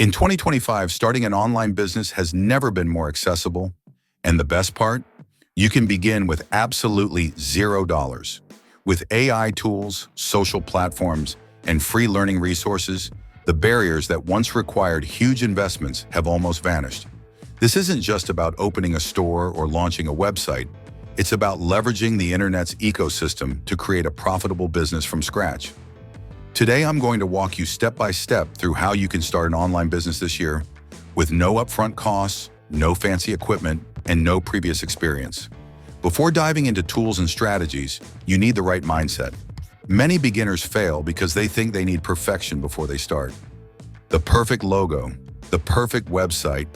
In 2025, starting an online business has never been more accessible. And the best part? You can begin with absolutely $0. With AI tools, social platforms, and free learning resources, the barriers that once required huge investments have almost vanished. This isn't just about opening a store or launching a website. It's about leveraging the internet's ecosystem to create a profitable business from scratch. Today, I'm going to walk you step by step through how you can start an online business this year with no upfront costs, no fancy equipment, and no previous experience. Before diving into tools and strategies, you need the right mindset. Many beginners fail because they think they need perfection before they start. The perfect logo, the perfect website,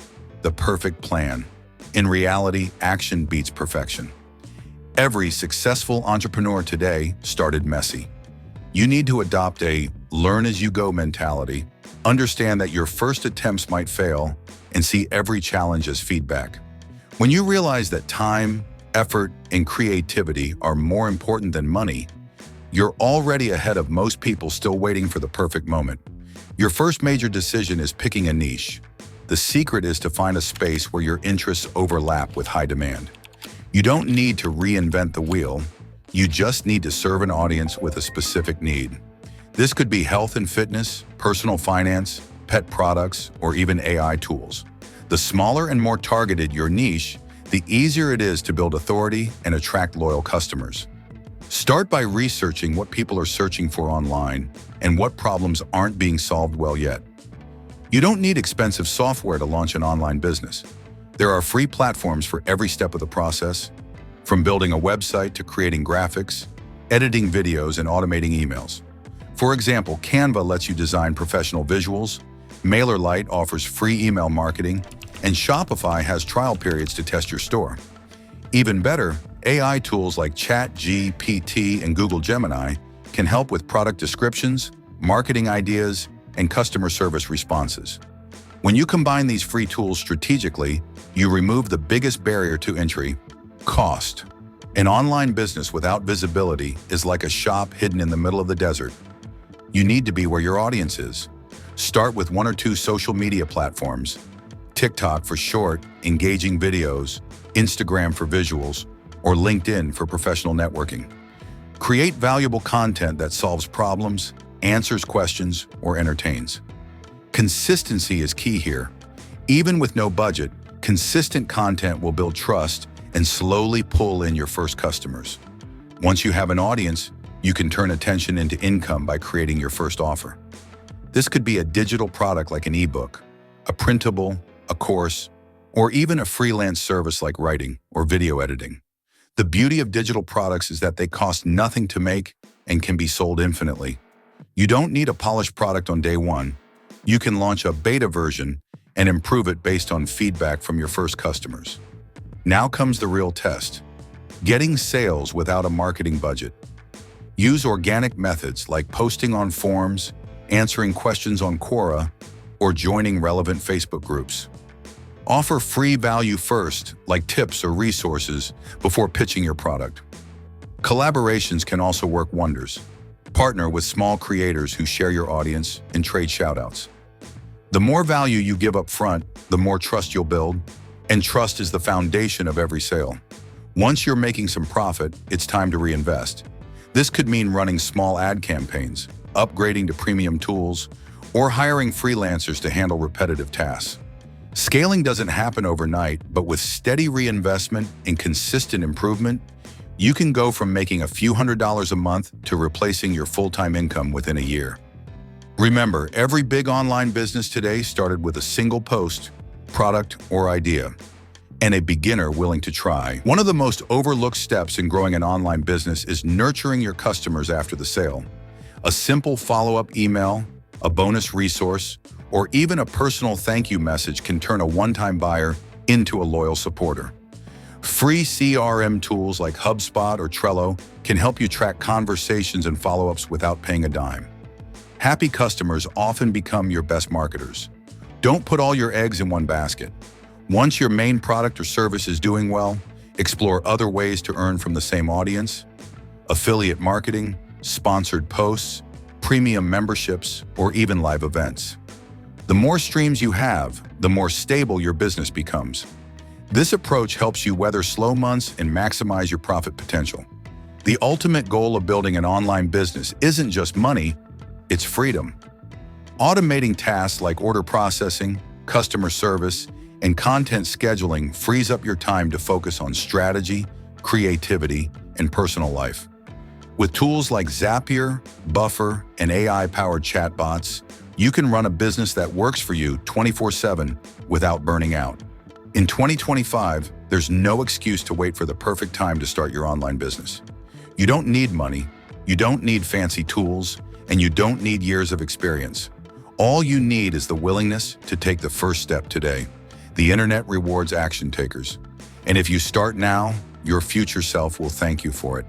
the perfect plan. In reality, action beats perfection. Every successful entrepreneur today started messy. You need to adopt a learn-as-you-go mentality, understand that your first attempts might fail, and see every challenge as feedback. When you realize that time, effort, and creativity are more important than money, you're already ahead of most people still waiting for the perfect moment. Your first major decision is picking a niche. The secret is to find a space where your interests overlap with high demand. You don't need to reinvent the wheel. You just need to serve an audience with a specific need. This could be health and fitness, personal finance, pet products, or even AI tools. The smaller and more targeted your niche, the easier it is to build authority and attract loyal customers. Start by researching what people are searching for online and what problems aren't being solved well yet. You don't need expensive software to launch an online business. There are free platforms for every step of the process, from building a website to creating graphics, editing videos, and automating emails. For example, Canva lets you design professional visuals, MailerLite offers free email marketing, and Shopify has trial periods to test your store. Even better, AI tools like ChatGPT and Google Gemini can help with product descriptions, marketing ideas, and customer service responses. When you combine these free tools strategically, you remove the biggest barrier to entry: cost. An online business without visibility is like a shop hidden in the middle of the desert. You need to be where your audience is. Start with 1 or 2 social media platforms: TikTok for short, engaging videos, Instagram for visuals, or LinkedIn for professional networking. Create valuable content that solves problems, answers questions, or entertains. Consistency is key here. Even with no budget, consistent content will build trust and slowly pull in your first customers. Once you have an audience, you can turn attention into income by creating your first offer. This could be a digital product like an ebook, a printable, a course, or even a freelance service like writing or video editing. The beauty of digital products is that they cost nothing to make and can be sold infinitely. You don't need a polished product on day one. You can launch a beta version and improve it based on feedback from your first customers. Now comes the real test: getting sales without a marketing budget. Use organic methods like posting on forums, answering questions on Quora, or joining relevant Facebook groups. Offer free value first, like tips or resources, before pitching your product. Collaborations can also work wonders. Partner with small creators who share your audience and trade shoutouts. The more value you give up front, the more trust you'll build, and trust is the foundation of every sale. Once you're making some profit, it's time to reinvest. This could mean running small ad campaigns, upgrading to premium tools, or hiring freelancers to handle repetitive tasks. Scaling doesn't happen overnight, but with steady reinvestment and consistent improvement, you can go from making a few $100s a month to replacing your full-time income within a year. Remember, every big online business today started with a single post, product, or idea, and a beginner willing to try. One of the most overlooked steps in growing an online business is nurturing your customers after the sale. A simple follow-up email, a bonus resource, or even a personal thank you message can turn a one-time buyer into a loyal supporter. Free CRM tools like HubSpot or Trello can help you track conversations and follow-ups without paying a dime. Happy customers often become your best marketers. Don't put all your eggs in one basket. Once your main product or service is doing well, explore other ways to earn from the same audience: affiliate marketing, sponsored posts, premium memberships, or even live events. The more streams you have, the more stable your business becomes. This approach helps you weather slow months and maximize your profit potential. The ultimate goal of building an online business isn't just money, it's freedom. Automating tasks like order processing, customer service, and content scheduling frees up your time to focus on strategy, creativity, and personal life. With tools like Zapier, Buffer, and AI-powered chatbots, you can run a business that works for you 24/7 without burning out. In 2025, there's no excuse to wait for the perfect time to start your online business. You don't need money, you don't need fancy tools, and you don't need years of experience. All you need is the willingness to take the first step today. The internet rewards action takers. And if you start now, your future self will thank you for it.